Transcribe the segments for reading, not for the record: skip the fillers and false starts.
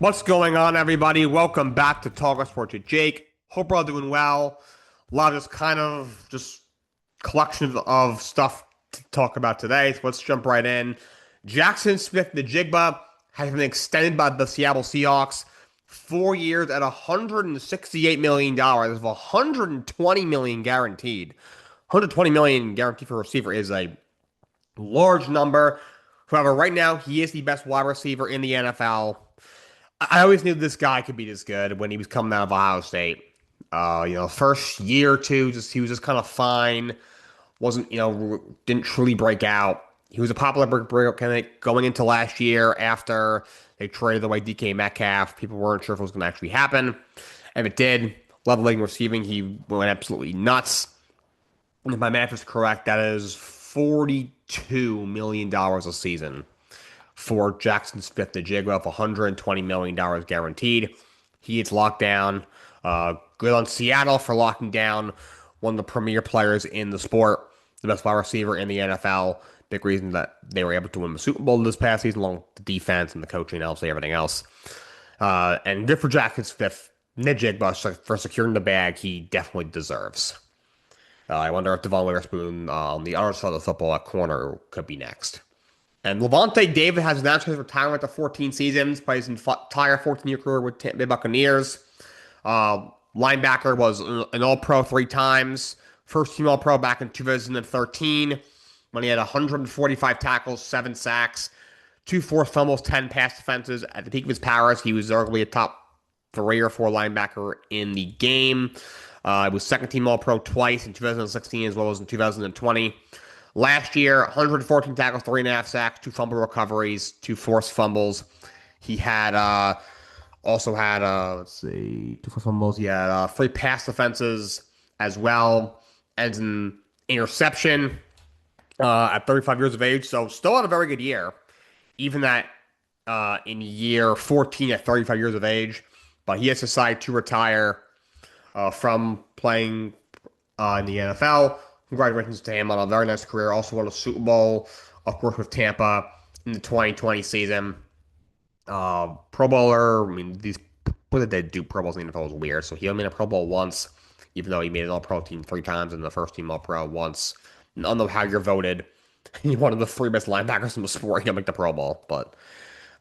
What's going on, everybody? Welcome back to Talk Sports with Jake. Hope we're all doing well. A lot of this kind of just collection of stuff to talk about today. So let's jump right in. Jackson Smith-Njigba has been extended by the Seattle Seahawks 4 years at $168 million, with $120 million guaranteed. $120 million guaranteed for a receiver is a large number. However, right now he is the best wide receiver in the NFL. I always knew this guy could be this good when he was coming out of Ohio State. First year or two, he was just kind of fine. Wasn't didn't truly break out. He was a popular breakout candidate going into last year after they traded away DK Metcalf. People weren't sure if it was going to actually happen. And if it did, leveling receiving, he went absolutely nuts. And if my math is correct, that is $42 million a season for Jackson Smith-Njigba of $120 million guaranteed. He is locked down. Good on Seattle for locking down one of the premier players in the sport, the best wide receiver in the NFL. Big reason that they were able to win the Super Bowl this past season, along with the defense and the coaching and obviously everything else. And good for Jackson Smith-Njigba for securing the bag he definitely deserves. I wonder if Devon Witherspoon on the other side of the football at corner could be next. And Levante David has announced his retirement after 14 seasons, plays his entire 14-year career with Tampa Bay Buccaneers. Linebacker was an All-Pro 3 times. First team All-Pro back in 2013 when he had 145 tackles, 7 sacks, 2 forced fumbles, 10 pass defenses. At the peak of his powers, he was arguably a top 3 or 4 linebacker in the game. He was second team All-Pro twice in 2016 as well as in 2020. Last year, 114 tackles, 3.5 sacks, 2 fumble recoveries, 2 forced fumbles. He had also had 2 forced fumbles. He had 3 pass defenses as well as an interception at 35 years of age. So still had a very good year, even that in year 14 at 35 years of age. But he has decided to retire from playing in the NFL. Congratulations to him on a very nice career. Also won a Super Bowl, of course, with Tampa in the 2020 season. Pro Bowler. I mean, what did they do? Pro Bowls in the NFL was weird. So he only made a Pro Bowl once, even though he made an All-Pro team 3 times and the first team All-Pro once. I don't know how you're voted. He's one of the 3 best linebackers in the sport. He'll make the Pro Bowl. But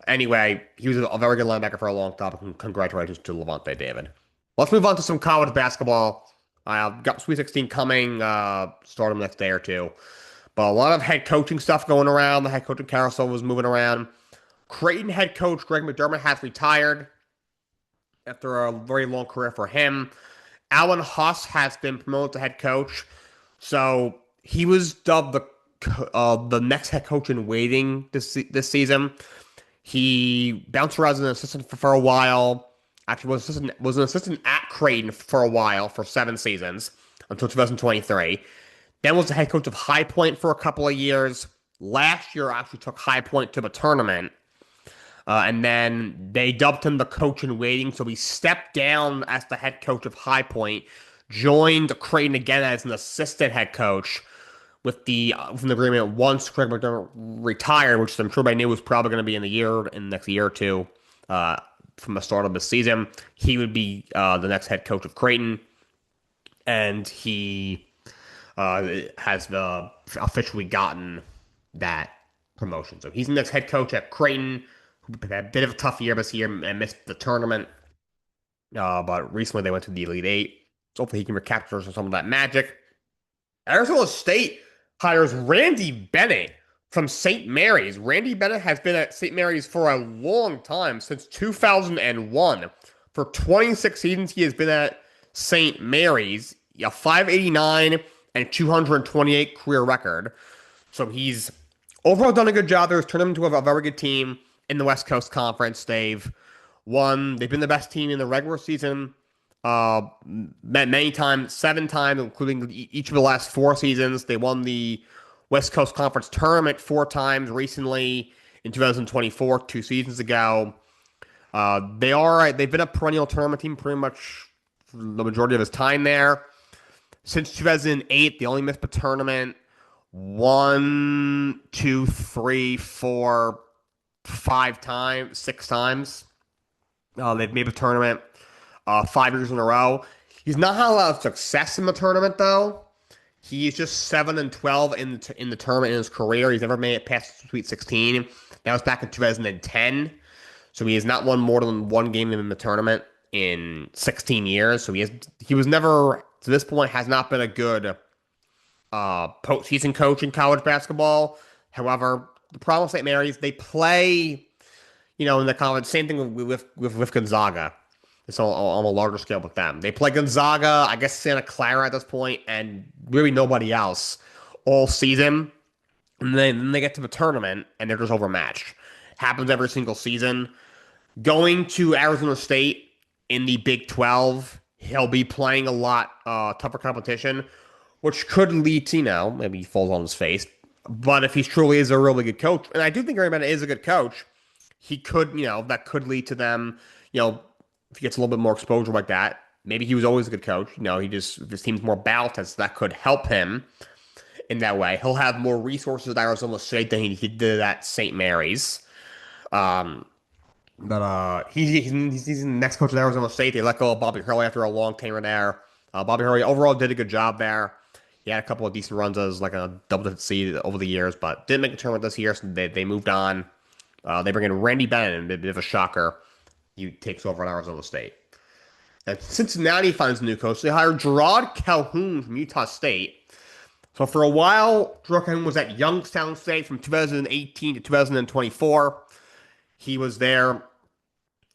anyway, he was a very good linebacker for a long time. Congratulations to Levante David. Let's move on to some college basketball. I've got Sweet 16 coming, start them next day or two. But a lot of head coaching stuff going around. The head coaching carousel was moving around. Creighton head coach Greg McDermott has retired after a very long career for him. Alan Huss has been promoted to head coach. So he was dubbed the next head coach in waiting this season. He bounced around as an assistant for a while. Actually, was an assistant at Creighton for a while, for 7 seasons, until 2023. Then was the head coach of High Point for a couple of years. Last year, actually took High Point to the tournament. And then they dubbed him the coach in waiting, so he stepped down as the head coach of High Point, joined Creighton again as an assistant head coach, with the agreement once Craig McDermott retired, which I'm sure by knew was probably going to be in the next year or two, from the start of the season, he would be the next head coach of Creighton, and he has officially gotten that promotion. So he's the next head coach at Creighton, who had a bit of a tough year this year and missed the tournament, but recently they went to the Elite Eight. So hopefully he can recapture some of that magic. Arizona State hires Randy Bennett from St. Mary's. Randy Bennett has been at St. Mary's for a long time, since 2001. For 26 seasons, he has been at St. Mary's, a 589 and 228 career record. So he's overall done a good job there. He's turned them into a very good team in the West Coast Conference. They've been the best team in the regular season many times, 7 times, including each of the last 4 seasons. They won the West Coast Conference tournament 4 times recently in 2024, 2 seasons ago. They've been a perennial tournament team pretty much the majority of his time there. Since 2008, they only missed the tournament 1, 2, 3, 4, 5 times, 6 times. They've made a tournament 5 years in a row. He's not had a lot of success in the tournament though. He's just 7-12 in the tournament in his career. He's never made it past the Sweet 16. That was back in 2010. So he has not won more than one game in the tournament in 16 years. So he was never to this point has not been a good postseason coach in college basketball. However, the problem with St. Mary's, they play, in the college. Same thing with Gonzaga. It's on a larger scale with them. They play Gonzaga, I guess Santa Clara at this point, and really nobody else all season. And then they get to the tournament and they're just overmatched. Happens every single season. Going to Arizona State in the Big 12, he'll be playing a lot tougher competition, which could lead to, maybe he falls on his face. But if he truly is a really good coach, and I do think Gary Bennett is a good coach, he could, that could lead to them, if he gets a little bit more exposure like that. Maybe he was always a good coach. He just, if his team's more balanced, that could help him in that way. He'll have more resources at Arizona State than he did at St. Mary's. Um, but he's the next coach at Arizona State. They let go of Bobby Hurley after a long tenure there. Bobby Hurley overall did a good job there. He had a couple of decent runs as like a double-digit seed over the years, but didn't make a tournament this year, so they moved on. They bring in Randy Bennett, a bit of a shocker. He takes over at Arizona State. And Cincinnati finds a new coach. They hired Gerard Calhoun from Utah State. So for a while, Gerard Calhoun was at Youngstown State from 2018 to 2024. He was there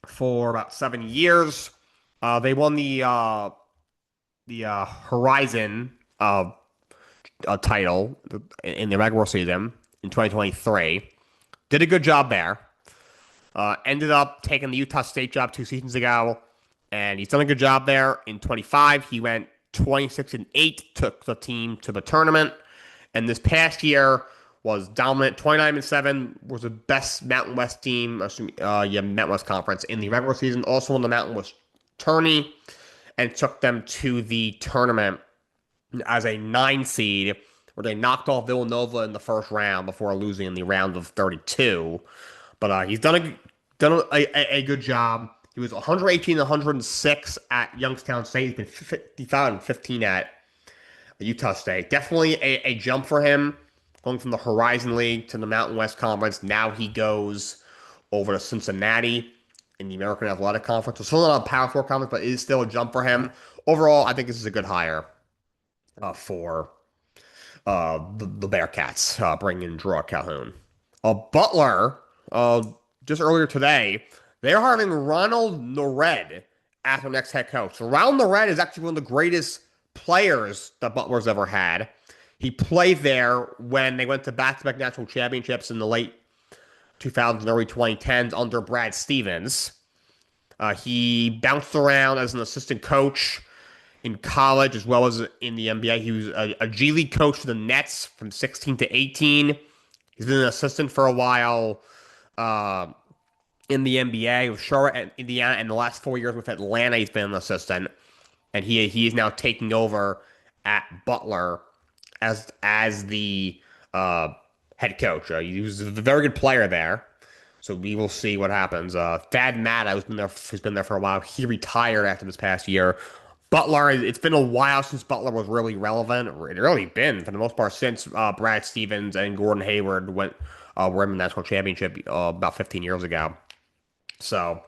for about 7 years. They won the Horizon title in the regular season in 2023. Did a good job there. Ended up taking the Utah State job 2 seasons ago, and he's done a good job there. In 25, he went 26-8, took the team to the tournament, and this past year was dominant. 29-7 was the best Mountain West team, Mountain West Conference in the regular season. Also in the Mountain West tourney, and took them to the tournament as a 9 seed, where they knocked off Villanova in the first round before losing in the round of 32. But he's done a good job. He was 118 and 106 at Youngstown State. He's been 55 and 15 at Utah State. Definitely a jump for him, going from the Horizon League to the Mountain West Conference. Now he goes over to Cincinnati in the American Athletic Conference. So still not a Power 4 conference, but it is still a jump for him. Overall, I think this is a good hire for the Bearcats, bringing in Gerard Calhoun. Butler, just earlier today, they're hiring Ronald Nored as their next head coach. So Ronald Nored is actually one of the greatest players that Butler's ever had. He played there when they went to back-to-back national championships in the late 2000s and early 2010s under Brad Stevens. He bounced around as an assistant coach in college as well as in the NBA. He was a G League coach for the Nets from 16 to 18. He's been an assistant for a while in the NBA with Charlotte and Indiana, and the last 4 years with Atlanta, he's been an assistant. And he is now taking over at Butler as the head coach. He was a very good player there, so we will see what happens. Thad Matta, who's been there for a while, he retired after this past year. Butler, it's been a while since Butler was really relevant. It really been, for the most part, since Brad Stevens and Gordon Hayward were in the national championship about 15 years ago. So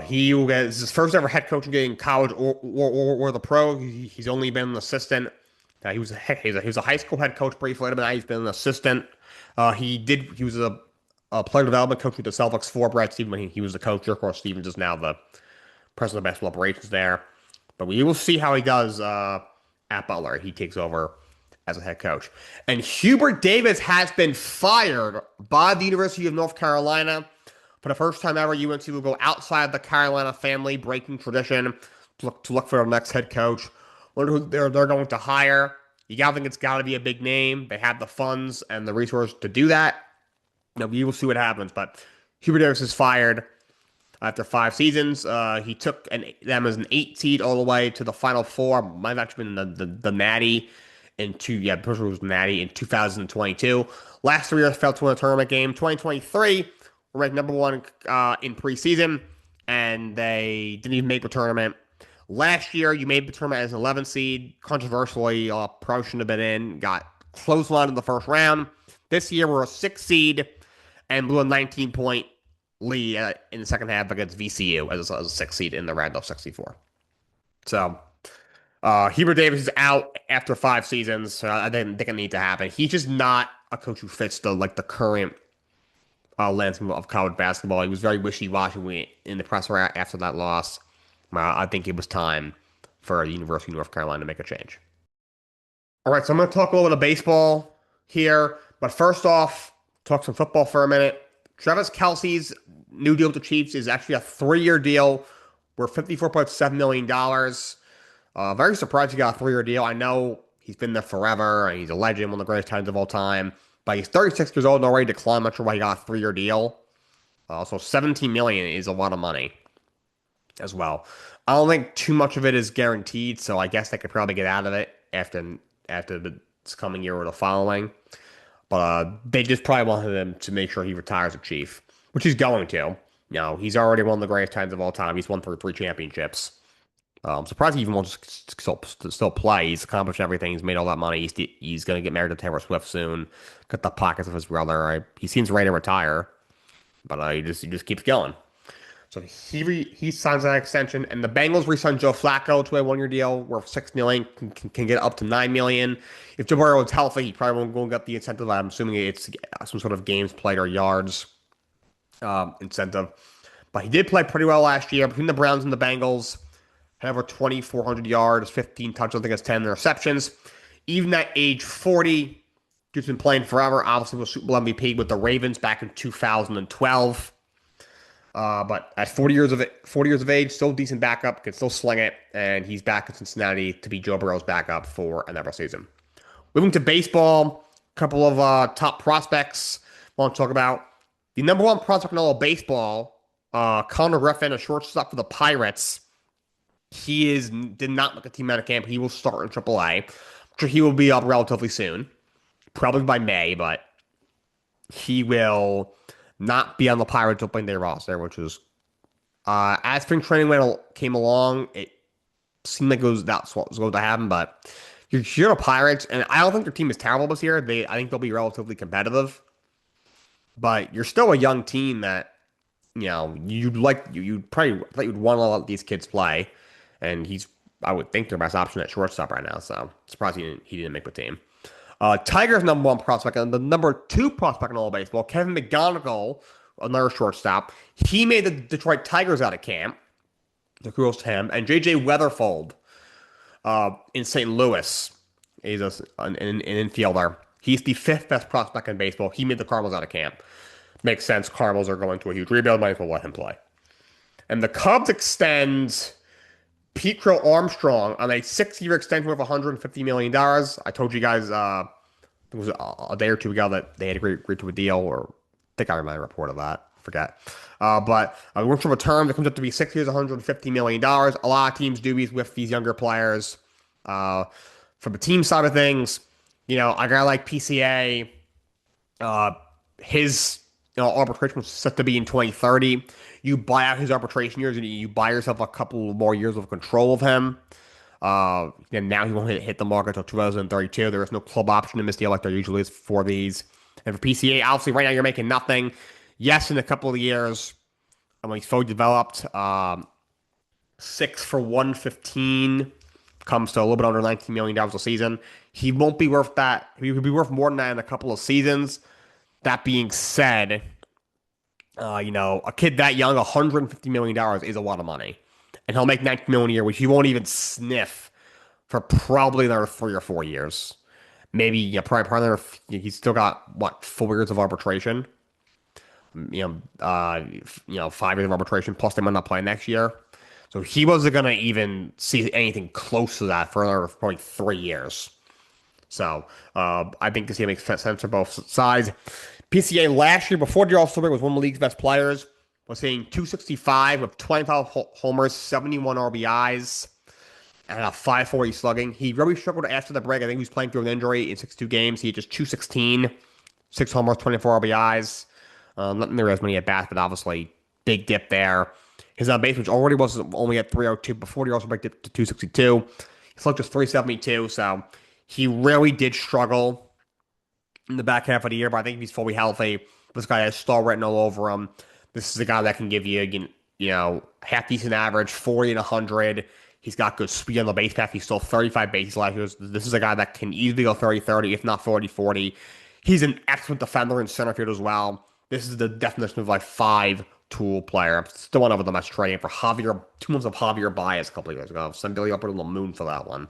he will get his first ever head coaching gig in college or the pro. He's only been an assistant. He was a high school head coach briefly, but now he's been an assistant. He was a player development coach with the Celtics for Brad Stevens when he was the coach. Of course, Stevens is now the president of basketball operations there. But we will see how he does at Butler. He takes over as a head coach. And Hubert Davis has been fired by the University of North Carolina. For the first time ever, UNC will go outside the Carolina family, breaking tradition, to look for their next head coach. Wonder who they're going to hire. You gotta think it's got to be a big name. They have the funds and the resources to do that. We will see what happens. But Hubert Davis is fired after 5 seasons. He took them as an 8 seed all the way to the Final Four. Might have actually been the Natty the person was Natty in 2022. Last 3 years fell to a tournament game. 2023 were ranked number one in preseason, and they didn't even make the tournament. Last year, you made the tournament as an 11 seed. Controversially, probably shouldn't have been in. Got close line in the first round. This year, we're a 6 seed and blew a 19-point lead in the second half against VCU as a 6 seed in the round of 64. So, Hubert Davis is out after 5 seasons. So I didn't think it needed to happen. He's just not a coach who fits the current landscape of college basketball. He was very wishy-washy in the presser after that loss. I think it was time for the University of North Carolina to make a change. All right, so I'm going to talk a little bit of baseball here, but first off, talk some football for a minute. Travis Kelce's new deal with the Chiefs is actually a 3-year deal worth $54.7 million. Very surprised he got a 3-year deal. I know he's been there forever, and he's a legend, one of the greatest times of all time, but he's 36 years old and already declined. I'm not sure why he got a 3-year deal. So $17 million is a lot of money as well. I don't think too much of it is guaranteed, so I guess they could probably get out of it after this coming year or the following. But they just probably wanted him to make sure he retires a Chief, which he's going to. You know, he's already one of the greatest times of all time. He's won 3 championships. I'm surprised he even wants to still play. He's accomplished everything. He's made all that money. He's going to get married to Taylor Swift soon. Got the pockets of his brother. He seems ready to retire, but he just keeps going. So he signs that extension, and the Bengals re-signed Joe Flacco to a 1-year deal worth $6 million, can get up to $9 million. If Joe Burrow is healthy, he probably won't get the incentive. I'm assuming it's some sort of games played or yards incentive. But he did play pretty well last year between the Browns and the Bengals. Had over 2,400 yards, 15 touchdowns, I think it's 10 interceptions. Even at age 40, he's been playing forever. Obviously, was Super Bowl MVP with the Ravens back in 2012. But at 40 years of age, still decent backup, can still sling it, and he's back in Cincinnati to be Joe Burrow's backup for another season. Moving to baseball, a couple of top prospects I want to talk about. The number one prospect in all of baseball, Connor Griffin, a shortstop for the Pirates. He did not make a team out of camp. He will start in AAA. I'm sure he will be up relatively soon, probably by May, but he will not be on the Pirates opening day roster, which is as spring training came along, it seemed like that's what was going to happen. But you're the Pirates, and I don't think their team is terrible this year. I think they'll be relatively competitive, but you're still a young team that you'd probably thought you'd want to let these kids play, and I would think their best option at shortstop right now. So surprised he didn't make the team. Tigers' number one prospect and the number 2 prospect in all of baseball, Kevin McGonigal, another shortstop. He made the Detroit Tigers out of camp. The kudos to him. And J.J. Weatherford in St. Louis is an infielder. He's the 5th best prospect in baseball. He made the Cardinals out of camp. Makes sense. Cardinals are going to a huge rebuild. Might as well let him play. And the Cubs extend Pete Crow Armstrong on a 6-year extension worth $150 million. I told you guys it was a day or two ago that they had agreed to a deal, or I think I remember a report of that. Forget. But works from a term that comes up to be 6 years, $150 million. A lot of teams do these with these younger players. From the team side of things, a guy like PCA, his arbitration was set to be in 2030. You buy out his arbitration years and you buy yourself a couple more years of control of him. And now he won't hit the market until 2032. There is no club option in this deal like there usually is for these. And for PCA, obviously right now you're making nothing. Yes, in a couple of years, when he's fully developed, 6 for 115 comes to a little bit under $19 million a season. He won't be worth that. He would be worth more than that in a couple of seasons. That being said, a kid that young, $150 million is a lot of money. And he'll make $19 million a year, which he won't even sniff for probably another 3 or 4 years. Maybe, probably another, he's still got, 4 years of arbitration? 5 years of arbitration, plus they might not play next year. So he wasn't going to even see anything close to that for another probably 3 years. So I think this year makes sense for both sides. PCA last year, before the All-Star break, was one of the league's best players. Was hitting 265 with 25 homers, 71 RBIs, and a 540 slugging. He really struggled after the break. I think he was playing through an injury in 62 games. He had just 216, 6 homers, 24 RBIs. Not near as many at bats, but obviously big dip there. His base, which already was only at 302 before, he also dipped to 262. His luck just 372, so he really did struggle in the back half of the year, but I think if he's fully healthy, this guy has star written all over him. This is a guy that can give you half decent average, 40 and 100. He's got good speed on the base path. He stole 35 bases last year. This is a guy that can easily go 30-30, if not 40-40. He's an excellent defender in center field as well. This is the definition of like five-tool player. I'm still one over the match trading for Javier, 2 months of Javier Baez a couple of years ago. Sent Billy up to the moon for that one.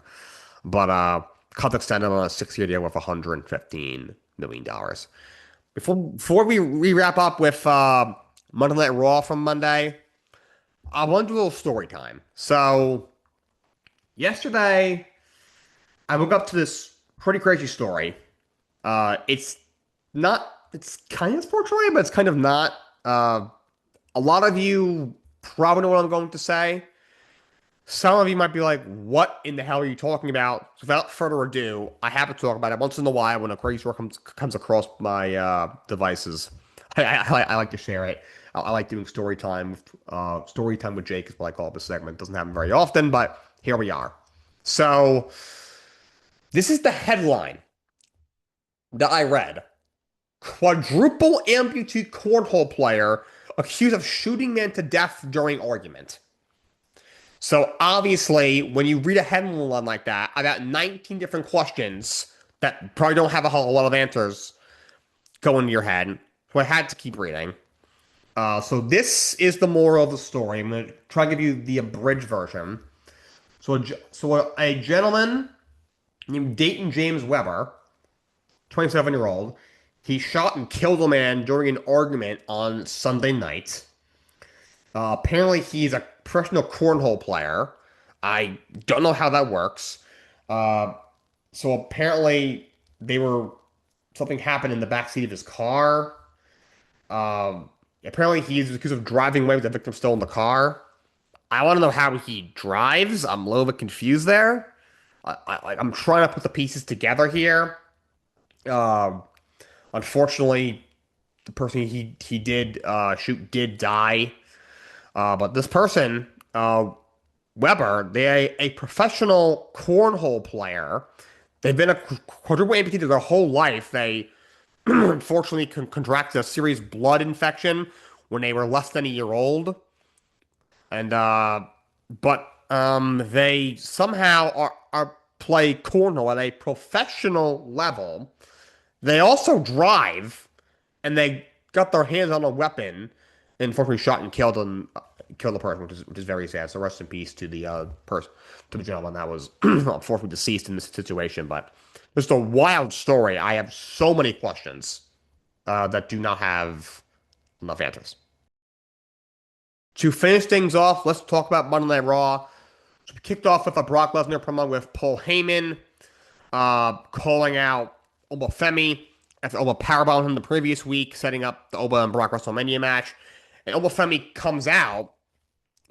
But cut extended on a 6-year deal with $115 million. Before we wrap up with Monday Night Raw from Monday, I want to do a little story time. So yesterday, I woke up to this pretty crazy story. It's not. It's kind of sports related, but it's kind of not. A lot of you probably know what I'm going to say. Some of you might be like, what in the hell are you talking about? So without further ado, I have to talk about it once in a while when a crazy story comes across my devices. I like to share it. I like doing story time with Jake is what I call this segment. Doesn't happen very often, but here we are. So this is the headline that I read. Quadruple amputee cornhole player accused of shooting man to death during argument. So obviously, when you read a headline like that, about 19 different questions that probably don't have a whole lot of answers go into your head. So I had to keep reading. So this is the moral of the story. I'm going to try to give you the abridged version. So a gentleman named Dayton James Weber, 27-year-old, he shot and killed a man during an argument on Sunday night. Apparently, he's a professional cornhole player. I don't know how that works. Uh, so apparently, something happened in the backseat of his car. Apparently, he's accused of driving away with the victim still in the car. I want to know how he drives. I'm a little bit confused there. I'm trying to put the pieces together here. Um, Unfortunately, the person he did shoot did die. But this person, Weber, they're a professional cornhole player. They've been a quadruple amputee their whole life. They unfortunately contracted a serious blood infection when they were less than a year old, and they somehow are play cornhole at a professional level. They also drive, and they got their hands on a weapon, and unfortunately shot and killed the person, which is very sad. So rest in peace to the person, to the gentleman that was unfortunately deceased in this situation. But just a wild story. I have so many questions that do not have enough answers. To finish things off, let's talk about Monday Night Raw. So we kicked off with a Brock Lesnar promo with Paul Heyman calling out Oba Femi after Oba powerbombed him the previous week, setting up the Oba and Brock WrestleMania match. And Oba Femi comes out.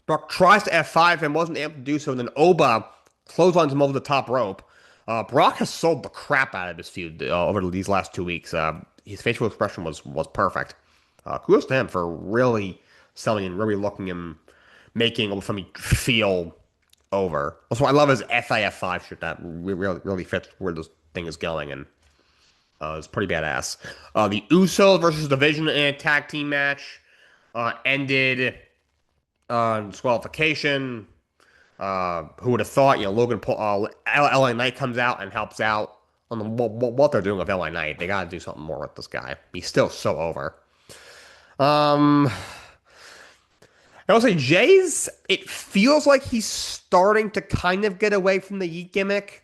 Brock tries to F5 and wasn't able to do so. And then Oba clotheslines him over the top rope. Brock has sold the crap out of this feud over these last 2 weeks. His facial expression was perfect. Kudos to him for really selling and really making Oba Femi feel over. Also, I love his FAF5 shit. That really fits where this thing is going, and it's pretty badass. The Usos versus Division and tag team match ended on disqualification. Who would have thought? Logan Paul, LA Knight comes out and helps out on what they're doing with LA Knight. They got to do something more with this guy. He's still so over. I will say Jay's. It feels like he's starting to kind of get away from the Yeet gimmick.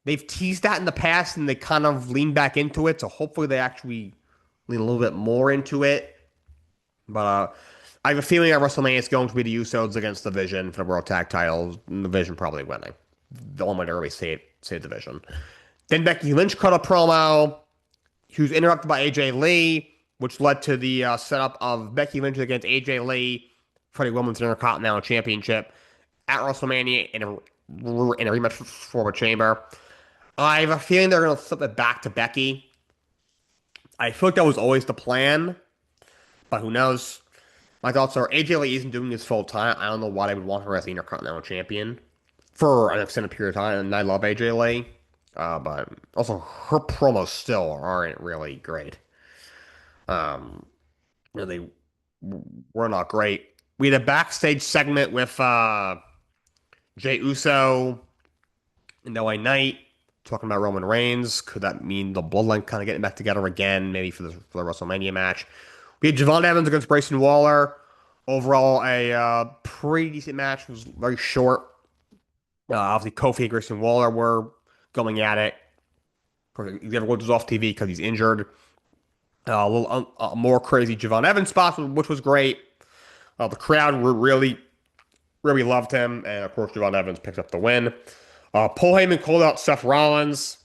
They've teased that in the past, and they kind of lean back into it. So hopefully they actually lean a little bit more into it. But I have a feeling at WrestleMania it's going to be the Usos against the Division for the World Tag Titles. And the Division probably winning. The only way to really say Division. Then Becky Lynch cut a promo. He was interrupted by AJ Lee, which led to the setup of Becky Lynch against AJ Lee for the Women's Intercontinental Championship at WrestleMania in a rematch for the Chamber. I have a feeling they're going to flip it back to Becky. I feel like that was always the plan. but who knows? My thoughts are AJ Lee isn't doing this full time. I don't know why they would want her as the Intercontinental Champion for an extended period of time, and I love AJ Lee. But also her promos still aren't really great. Um, they were not great. We had a backstage segment with Jey Uso and LA Knight talking about Roman Reigns. Could that mean the Bloodline kind of getting back together again, maybe for the WrestleMania match? We had Javon Evans against Grayson Waller. Overall, a pretty decent match. It was very short. Obviously, Kofi and Grayson Waller were going at it. Xavier Woods was off TV because he's injured. A little more crazy Javon Evans spot, which was great. The crowd really, really loved him, and of course, Javon Evans picked up the win. Paul Heyman called out Seth Rollins.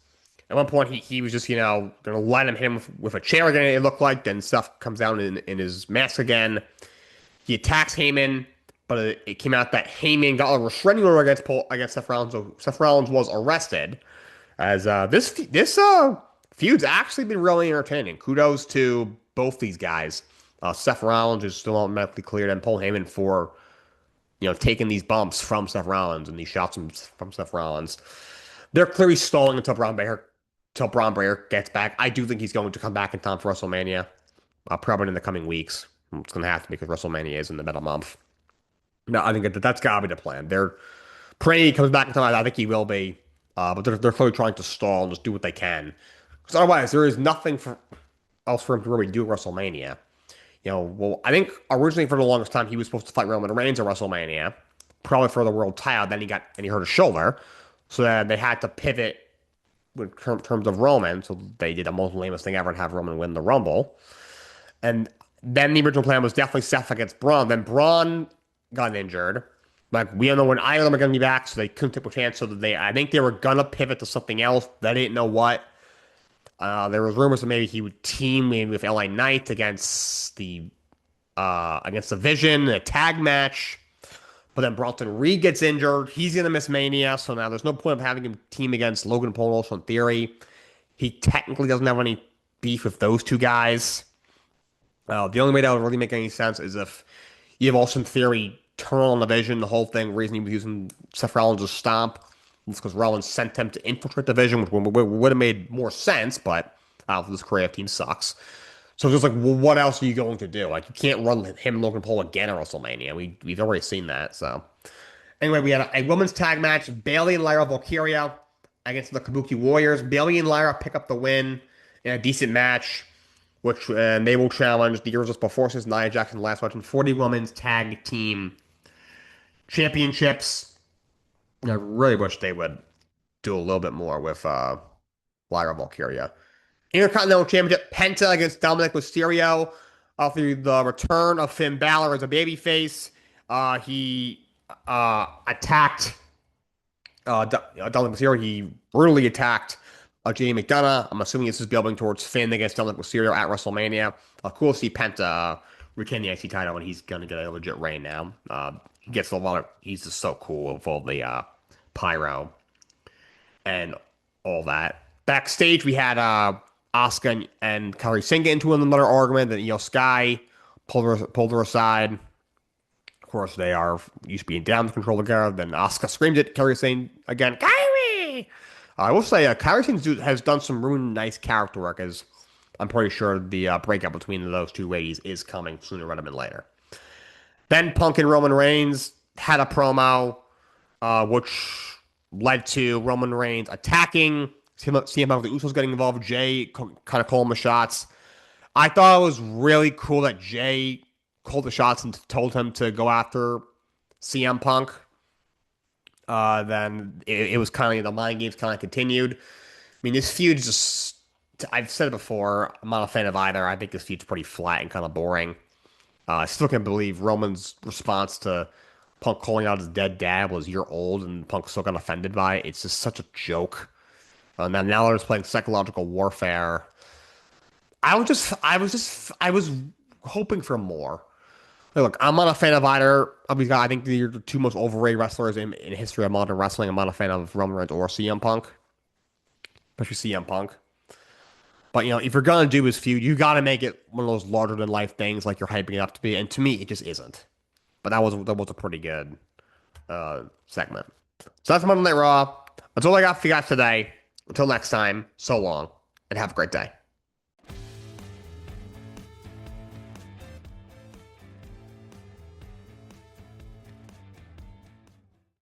At one point, he was just, going to let him hit him with a chair again, it looked like. Then Seth comes down in his mask again. He attacks Heyman, but it came out that Heyman got a restraining order against Seth Rollins. So Seth Rollins was arrested. As this feud's actually been really entertaining. Kudos to both these guys. Seth Rollins is still not medically cleared, and Paul Heyman for taking these bumps from Seth Rollins and these shots from Seth Rollins. They're clearly stalling until Braun Breaker gets back. I do think he's going to come back in time for WrestleMania, probably in the coming weeks. It's going to have to because WrestleMania is in the middle month. No, I think that's got to be the plan. They're praying he comes back in time. I think he will be, but they're clearly trying to stall and just do what they can. Because otherwise, there is nothing else for him to really do at WrestleMania. I think originally for the longest time he was supposed to fight Roman Reigns at WrestleMania, probably for the world title. Then he hurt his shoulder, so then they had to pivot in terms of Roman. So they did the most lamest thing ever and have Roman win the Rumble. And then the original plan was definitely Seth against Braun. Then Braun got injured. Like, we don't know when either of them are going to be back, so they couldn't take a chance. So I think they were going to pivot to something else. They didn't know what. There was rumors that maybe he would team maybe with LA Knight against the Vision in a tag match. But then Bronson Reed gets injured. He's going to miss Mania, so now there's no point of having him team against Logan Paul. Also, in theory, he technically doesn't have any beef with those two guys. The only way that would really make any sense is if you have Austin Theory turn on the Vision. The whole thing, reason he was using Seth Rollins' stomp was because Rollins sent him to infiltrate the Vision, which would have made more sense, but this creative team sucks. So it's just like, well, what else are you going to do? Like, you can't run him and Logan Paul again at WrestleMania. We've already seen that, so. Anyway, we had a women's tag match. Bayley and Lyra Valkyria against the Kabuki Warriors. Bayley and Lyra pick up the win in a decent match, which they will challenge the Irresistible Forces, Nia Jackson, last watch, and 40 Women's Tag Team Championships. I really wish they would do a little bit more with Lyra Valkyria. Intercontinental Championship, Penta against Dominic Mysterio. After the return of Finn Balor as a babyface, he attacked Dominic Mysterio. He brutally attacked Jamie McDonough. I'm assuming this is building towards Finn against Dominic Mysterio at WrestleMania. Cool to see Penta retain the IC title, and he's going to get a legit reign now. He gets a lot of. He's just so cool with all the pyro and all that. Backstage, we had Asuka and Kairi Singh get into another argument. Then Sky pulled her aside. Of course, they are used to being down to control the guard. Then Asuka screamed at Kairi Singh again. Kairi! I will say, Kairi Singh has done some really nice character work, as I'm pretty sure the breakup between those two ladies is coming sooner rather than later. Then Punk and Roman Reigns had a promo, which led to Roman Reigns attacking CM Punk. The Usos getting involved. Jay kind of calling the shots. I thought it was really cool that Jay called the shots and told him to go after CM Punk. Then it was kind of the mind games kind of continued. I mean, this feud is just. I've said it before. I'm not a fan of either. I think this feud's pretty flat and kind of boring. I still can't believe Roman's response to Punk calling out his dead dad was "You're old," and Punk still got offended by it. It's just such a joke. Now they're just playing psychological warfare. I was hoping for more. Look, I'm not a fan of either of these guys. I think they're the two most overrated wrestlers in history of modern wrestling. I'm not a fan of Roman Reigns or CM Punk, especially CM Punk. But if you're gonna do his feud, you gotta make it one of those larger than life things like you're hyping it up to be. And to me, it just isn't. But that was a pretty good segment. So that's Monday Night Raw. That's all I got for you guys today. Until next time, so long and have a great day.